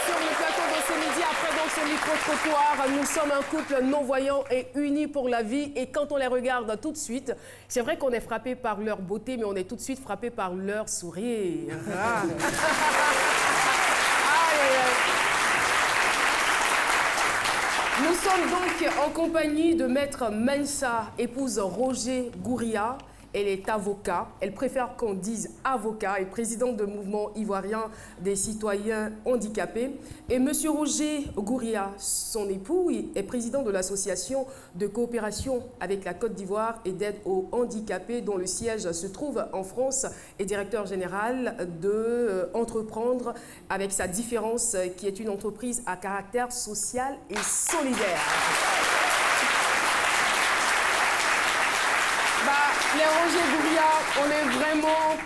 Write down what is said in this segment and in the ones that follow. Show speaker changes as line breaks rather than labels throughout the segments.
Sur le plateau de ce midi, après donc ce micro-trottoir, nous sommes un couple non-voyant et unis pour la vie. Et quand on les regarde tout de suite, c'est vrai qu'on est frappé par leur beauté, mais on est tout de suite frappé par leur sourire. Ah. Nous sommes donc en compagnie de Maître Mensa, épouse Roger Gouria. Elle est avocate, elle préfère qu'on dise avocat et présidente du mouvement ivoirien des citoyens handicapés. Et M. Roger Gouria, son époux, est président de l'association de coopération avec la Côte d'Ivoire et d'aide aux handicapés dont le siège se trouve en France et directeur général de Entreprendre avec sa différence qui est une entreprise à caractère social et solidaire. Les Roger Gouria, on est vraiment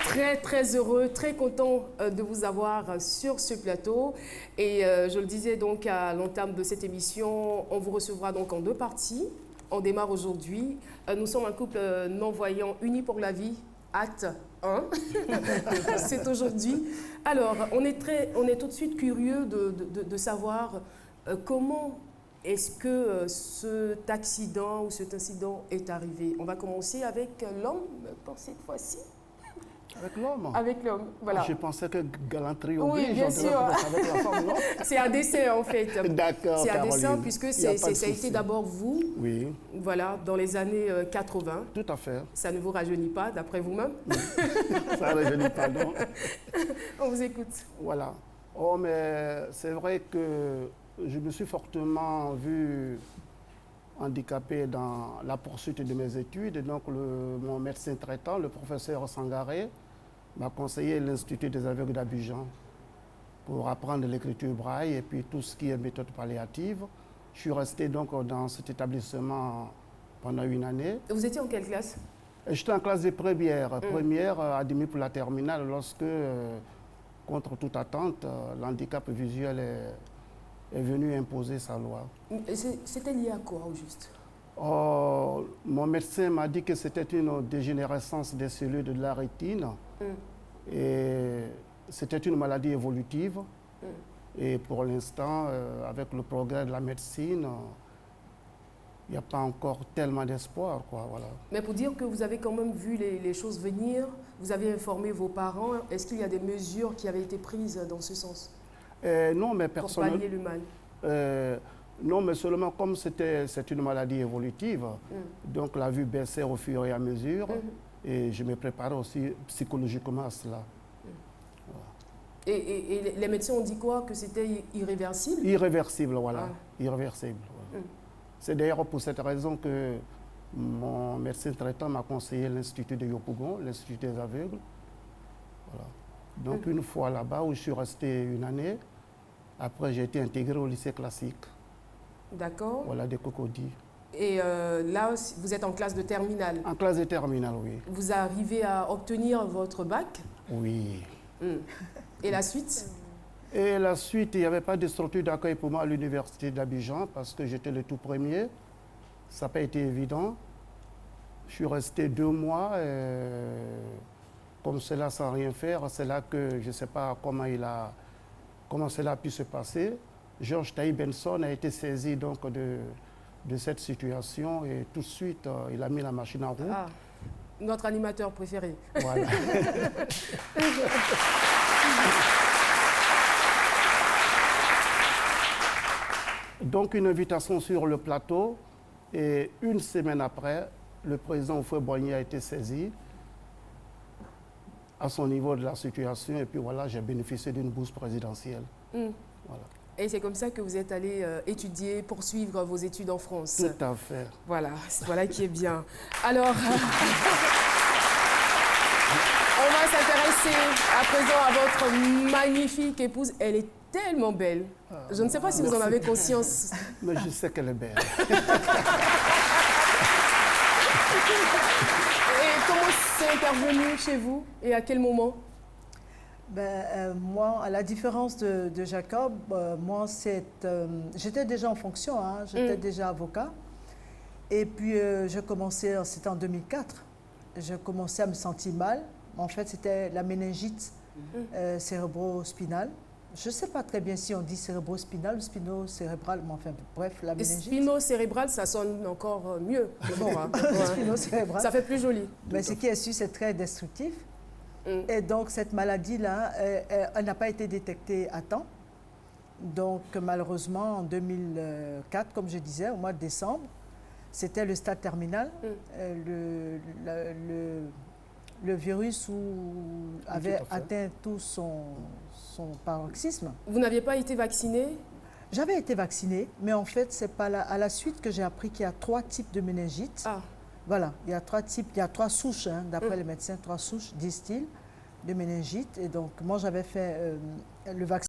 très heureux, très content de vous avoir sur ce plateau. Et je le disais donc à l'entame de cette émission, on vous recevra donc en deux parties. On démarre aujourd'hui. Nous sommes un couple non-voyant unis pour la vie, acte 1. C'est aujourd'hui. Alors, on est tout de suite curieux de savoir comment est-ce que cet accident ou cet incident est arrivé. On va commencer avec l'homme pour cette fois-ci.
Avec l'homme?
Avec l'homme, voilà.
Je pensais que galanterie oblige.
Oui, bien sûr.
Avec la femme, non?
C'est un dessin, en fait.
D'accord,
c'est un
Caroline.
dessin, puisque ça a été d'abord vous,
oui,
voilà, dans les années 80.
tout à fait.
Ça ne vous rajeunit pas, d'après vous-même?
Ça ne rajeunit pas, non.
On vous écoute.
Voilà. Oh, mais c'est vrai que je me suis fortement vu handicapé dans la poursuite de mes études. Donc, mon médecin traitant, le professeur Sangaré, m'a conseillé l'Institut des aveugles d'Abidjan pour apprendre l'écriture braille et puis tout ce qui est méthode palliative. Je suis resté donc dans cet établissement pendant une année.
Vous étiez en quelle classe?
J'étais en classe de première, première admis pour la terminale lorsque, contre toute attente, l'handicap visuel est venu imposer sa loi.
C'était lié à quoi, au juste?
Mon médecin m'a dit que c'était une dégénérescence des cellules de la rétine et c'était une maladie évolutive. Et pour l'instant, avec le progrès de la médecine, il n'y a pas encore tellement d'espoir, quoi, voilà.
Mais pour dire que vous avez quand même vu les choses venir, vous avez informé vos parents, est-ce qu'il y a des mesures qui avaient été prises dans ce sens?
Non, mais personnellement.
Pour pallier le mal.
Non, mais seulement comme c'est une maladie évolutive, donc la vue baissait au fur et à mesure, et je me préparais aussi psychologiquement à cela. Voilà.
Et les médecins ont dit quoi? Que c'était irréversible?
Irréversible, voilà. Irréversible. Voilà. C'est d'ailleurs pour cette raison que mon médecin traitant m'a conseillé l'Institut de Yopougon, l'Institut des aveugles. Voilà. Donc une fois là-bas où je suis resté une année, après j'ai été intégré au lycée classique.
D'accord.
Voilà, de Cocody.
Et là, vous êtes en classe de terminale?
En classe de terminale, oui.
Vous arrivez à obtenir votre bac?
Oui.
Et la suite?
Et la suite, il n'y avait pas de structure d'accueil pour moi à l'université d'Abidjan parce que j'étais le tout premier. Ça n'a pas été évident. Je suis resté 2 mois. Comme cela sans rien faire, c'est là que je ne sais pas comment cela a pu se passer. Georges Taï Benson a été saisi donc de cette situation et tout de suite, il a mis la machine en route.
Ah, notre animateur préféré.
Voilà. Donc une invitation sur le plateau et une semaine après, le président Houphouët-Boigny a été saisi à son niveau de la situation et puis voilà, j'ai bénéficié d'une bourse présidentielle. Voilà.
Et c'est comme ça que vous êtes allé étudier, poursuivre vos études en France.
Tout à fait.
Voilà, voilà qui est bien. Alors, on va s'intéresser à présent à votre magnifique épouse. Elle est tellement belle. Je ne sais pas si vous en avez conscience.
Mais je sais qu'elle est belle.
Et comment c'est intervenu chez vous et à quel moment?
Moi, à la différence de Jacob, moi, j'étais déjà en fonction, hein, j'étais déjà avocat. Et puis, j'ai commencé, c'était en 2004, j'ai commencé à me sentir mal. En fait, c'était la méningite cérébro-spinale. je ne sais pas très bien si on dit cérébrospinal ou spino-cérébral, mais enfin, bref, la méningite.
Spino-cérébral, ça sonne encore mieux. Bon, hein. Ouais.
Spino-cérébral.
Ça fait plus joli.
Mais ce qui est sûr, c'est très destructif. Et donc, cette maladie-là, elle n'a pas été détectée à temps. Donc, malheureusement, en 2004, comme je disais, au mois de décembre, c'était le stade terminal. Le virus avait atteint tout son paroxysme.
Vous n'aviez pas été vacciné?
J'avais été vaccinée, mais en fait, c'est pas à la suite que j'ai appris qu'il y a 3 types de méningite.
Ah.
Voilà, il y a 3 types, il y a 3 souches, hein, d'après les médecins, 3 souches, disent-ils, de méningite. Et donc, moi, j'avais fait le vaccin.